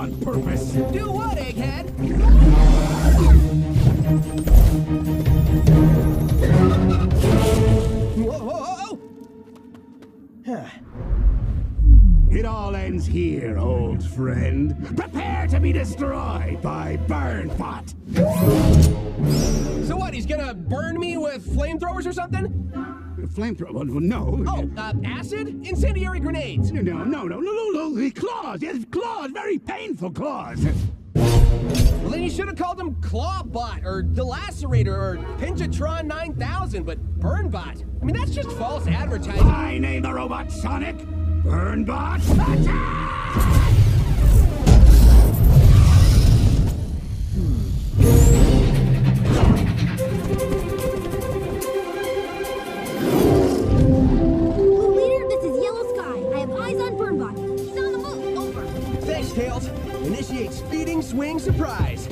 on purpose. Do what, Egghead? Whoa, whoa, whoa! It all ends here, old friend. Prepare to be destroyed by Burnpot. So what, he's gonna burn me with flamethrowers or something? Flamethrower? No. Oh, acid? Incendiary grenades? No. Claws. Yes, claws. Very painful claws. Well, then you should have called him Clawbot, or Delacerator, or Pinjatron 9000, but Burnbot. I mean, that's just false advertising. I name the robot Sonic. Burnbot, attack! Tails, initiate speeding swing surprise.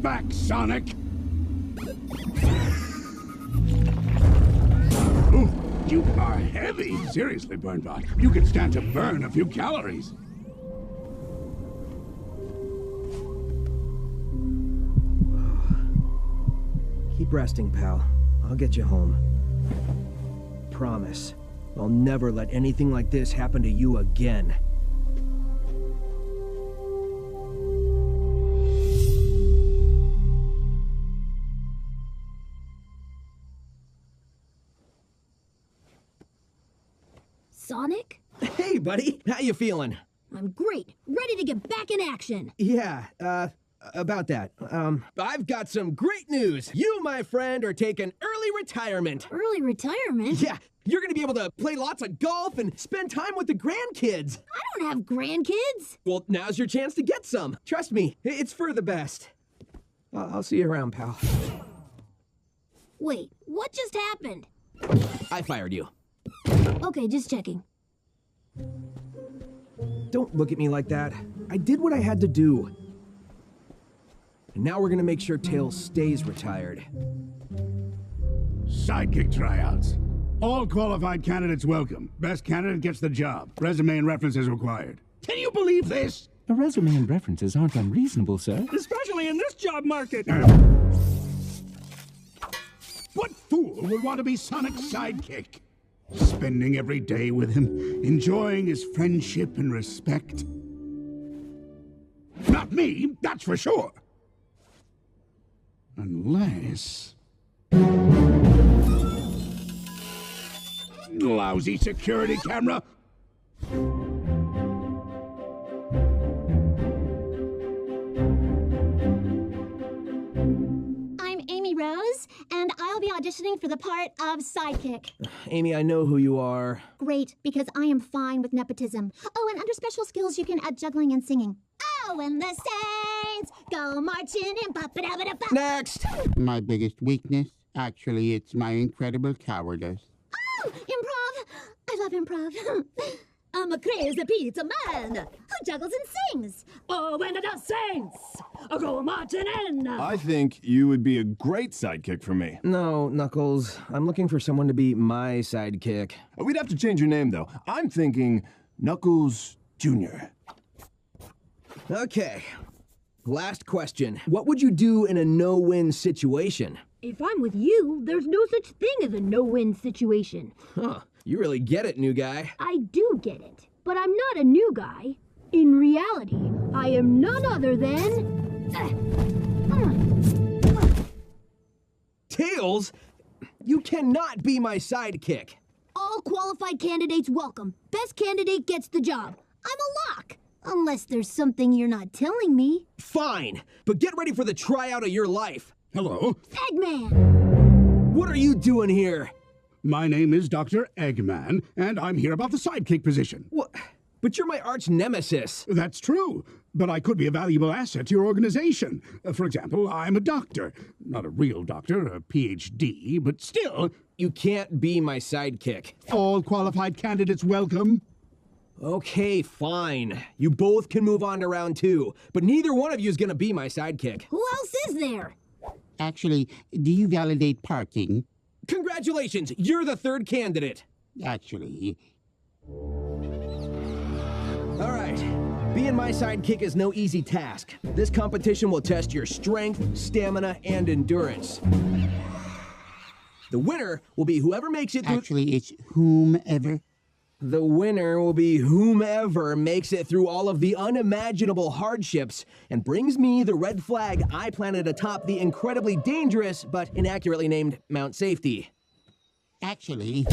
Back, Sonic! Ooh, you are heavy. Seriously, Burnbot. You can stand to burn a few calories. Keep resting, pal. I'll get you home. Promise. I'll never let anything like this happen to you again. Sonic? Hey, buddy. How you feeling? I'm great. Ready to get back in action. Yeah, about that. I've got some great news. You, my friend, are taking early retirement. Early retirement? Yeah, you're gonna be able to play lots of golf and spend time with the grandkids. I don't have grandkids. Well, now's your chance to get some. Trust me, it's for the best. I'll see you around, pal. Wait, what just happened? I fired you. Okay, just checking. Don't look at me like that. I did what I had to do. And now we're gonna make sure Tails stays retired. Sidekick tryouts. All qualified candidates welcome. Best candidate gets the job. Resume and references required. Can you believe this? A resume and references aren't unreasonable, sir. Especially in this job market. What fool would want to be Sonic's sidekick? Spending every day with him, enjoying his friendship and respect. Not me, that's for sure. Unless... lousy security camera. I'm Amy Rose, and I'll be auditioning for the part of Sidekick. Amy, I know who you are. Great, because I am fine with nepotism. Oh, and under special skills, you can add juggling and singing. Oh, and the Saints go marching in. Ba-ba-da-ba-da-ba. Next! My biggest weakness? Actually, it's my incredible cowardice. Oh, improv! I love improv. I'm a crazy pizza man who juggles and sings. Oh, and the Saints go marching in. I think you would be a great sidekick for me. No, Knuckles. I'm looking for someone to be my sidekick. We'd have to change your name, though. I'm thinking Knuckles Jr. Okay. Last question. What would you do in a no-win situation? If I'm with you, there's no such thing as a no-win situation. Huh. You really get it, new guy. I do get it, but I'm not a new guy. In reality, I am none other than... Tails? You cannot be my sidekick. All qualified candidates welcome. Best candidate gets the job. I'm a lock. Unless there's something you're not telling me. Fine, but get ready for the tryout of your life. Hello, Eggman! What are you doing here? my name is Dr. Eggman, and I'm here about the sidekick position. What? But you're my arch nemesis. That's true, but I could be a valuable asset to your organization. For example, I'm a doctor. Not a real doctor, a PhD, but still. You can't be my sidekick. All qualified candidates welcome. Okay, fine. You both can move on to round 2, but neither one of you is gonna be my sidekick. Who else is there? Actually, do you validate parking? Congratulations, you're the 3rd candidate. Actually, All right, being my sidekick is no easy task. This competition will test your strength, stamina, and endurance. The winner will be whoever makes it through... actually, it's whomever. The winner will be whomever makes it through all of the unimaginable hardships and brings me the red flag I planted atop the incredibly dangerous but inaccurately named Mount Safety. Actually,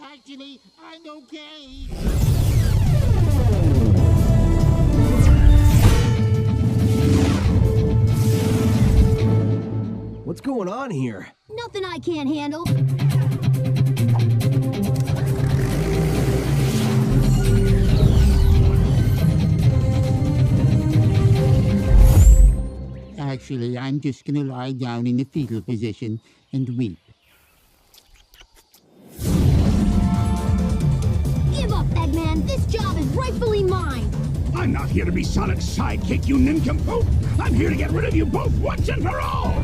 actually, I'm okay. What's going on here? Nothing I can't handle. Actually, I'm just gonna lie down in the fetal position and weep. Give up, Eggman. This job is rightfully mine. I'm not here to be Sonic's sidekick, you nincompoop. I'm here to get rid of you both once and for all.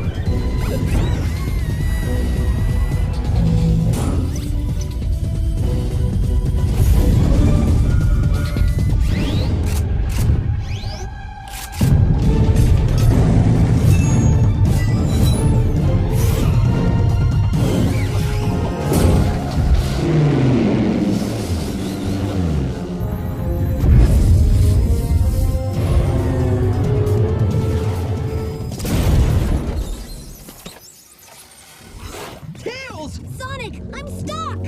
Sonic, I'm stuck!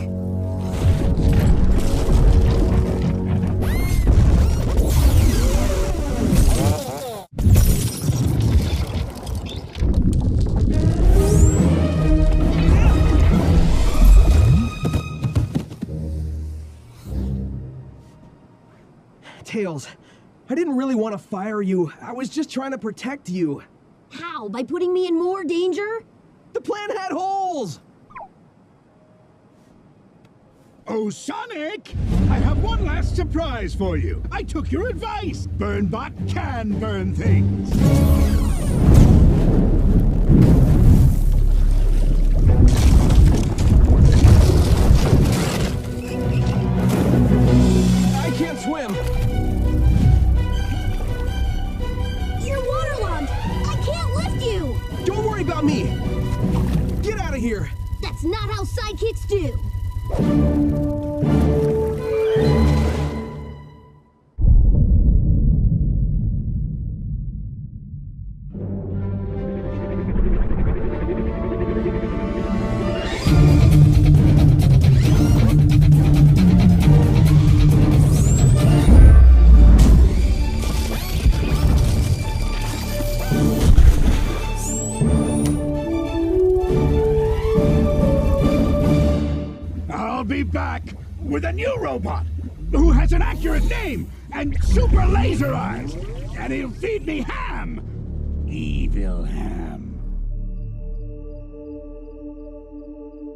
Tails, I didn't really want to fire you. I was just trying to protect you. How? By putting me in more danger? The plan had holes! Oh, Sonic! I have one last surprise for you. I took your advice. BurnBot can burn things. I can't swim. You're waterlogged. I can't lift you. Don't worry about me. Get out of here. That's not how sidekicks do. I'll be back with a new robot who has an accurate name and super laser eyes, and he'll feed me ham. Evil ham.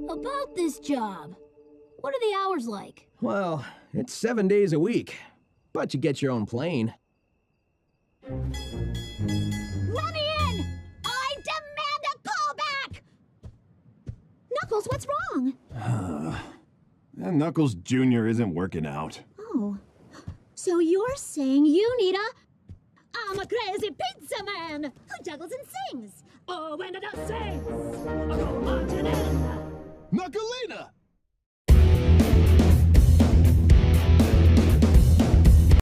About this job. What are the hours like? Well, it's 7 days a week, but you get your own plane. Let me in! I demand a callback! Knuckles, what's wrong? And Knuckles Jr. isn't working out. Oh. So you're saying you need I'm a crazy pizza man who juggles and sings. Oh, when it does sings, I go on to them. Knucklina!